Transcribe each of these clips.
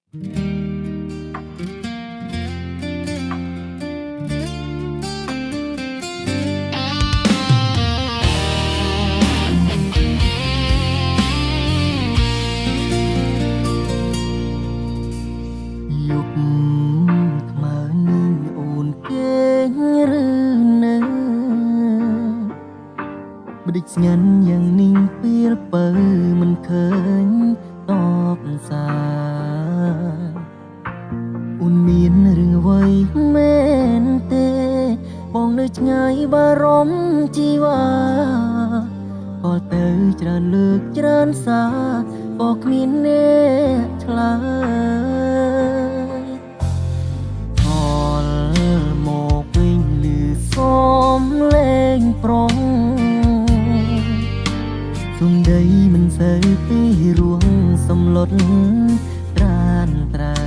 ยุคថ្មើរនេះអូនគេងឬនៅបដិស្ញាន់យ៉ាងនេះពេលបើមិនឃើញតបសារអូនមានរឿងអ្វីមែនទេបងនៅឆ្ងាយបារម្ភជីវ៉ាក៏ទៅច្រើនលើកច្រើនសារក៏គ្មានអ្នកឆ្លើយថលមកវិញលឺសំឡេងប្រុងសំដីមិនសូវពីរួងសំឡុតត្រានត្រៃ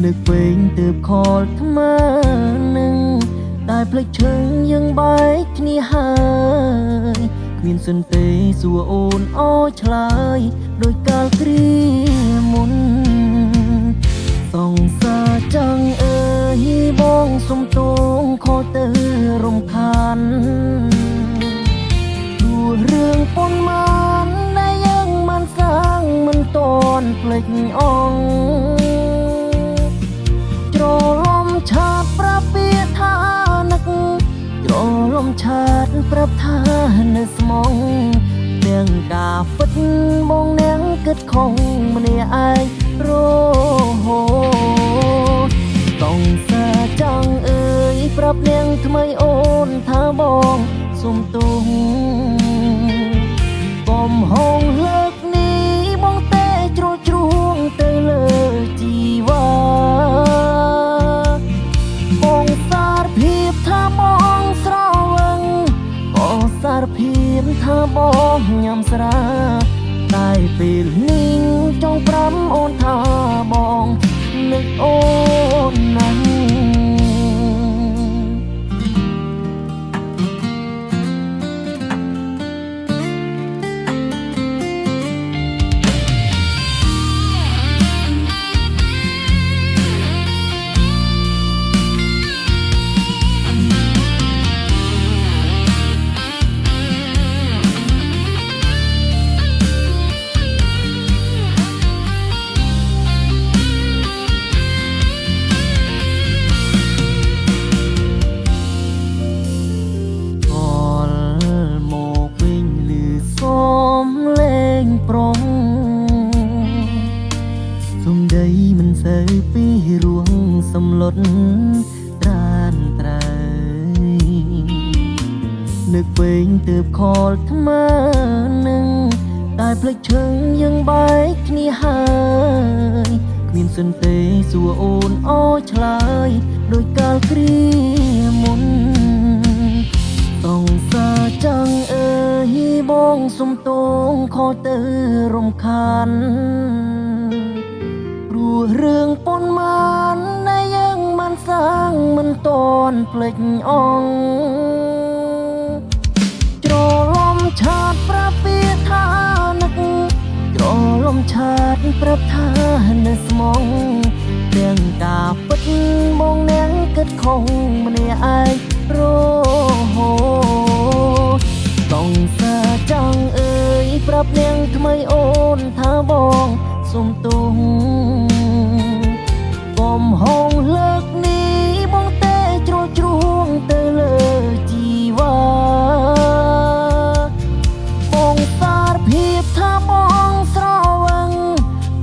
នឹកវិញទើបខលថ្មើរនឹងតែភ្លេចឈឹងយើងបែកគ្នាហើយគ្មានសិនទេសួរអូនអោឆ្លើយដោយកាលគ្រាមុនសង្សារចាំងអើយបងសុំទងខកទៅរំខានព្រោះរឿងប៉ុន្មានដែលយើងមិនសាងមិនតន់ភ្លេចអងច្រឡំឆាតប្រាប់ពាក្យថានឹកច្រឡំឆាតប្រាប់ថានៅស្មងទាំងការពិតបងនាងគិតខុសម្នាក់ឯងរហូតសង្សារចាំងអើយប្រាប់នាងថ្មីអូនថាបងសុំទោសកុំហងលើកនេះបងតែជ្រុលជ្រួងទៅលើជីវ៉ាបងសារភាពថាបងស្រវឹងក៏សារភាពថាបងញ៉ាំស្រាតែពេលនេះចង់ប្រាំអូនថាបងនឹកអូនណាស់សំដីមិនសូវពីរួងសំឡុតត្រានត្រៃនឹកវិញទើបខលថ្មើរនឹងតែភ្លេចឈឹងយើងបែកគ្នាហើយគ្មានសិនទេសួរអូនអោឆ្លើយដោយកាលគ្រាមុនសង្សារចាំងអើយបងសុំទងខកទៅរំខានព្រោះរឿងប៉ុន្មានដែលយើងមិនសាងមិនតន់ភ្លេចអងច្រឡំឆាតប្រាប់ពាក្យថានឹកច្រឡំឆាតប្រាប់ថានៅស្មងទាំងការពិតបងនាងគិតខុសម្នាក់ឯងរហូតសង្សារចាំងអើយប្រាប់នាងថ្មីអូនថាបងសុំទោសកុំហងលើកនេះបងតែជ្រុលជ្រួងទៅលើជីវ៉ាបងសារភាពថាបងស្រវឹង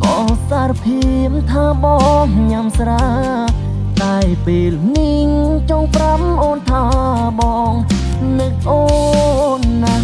ក៏សារភាពថាបងញ៉ាំស្រាតែពេលនេះចង់ប្រាំអូនថាបងនឹកអូនណា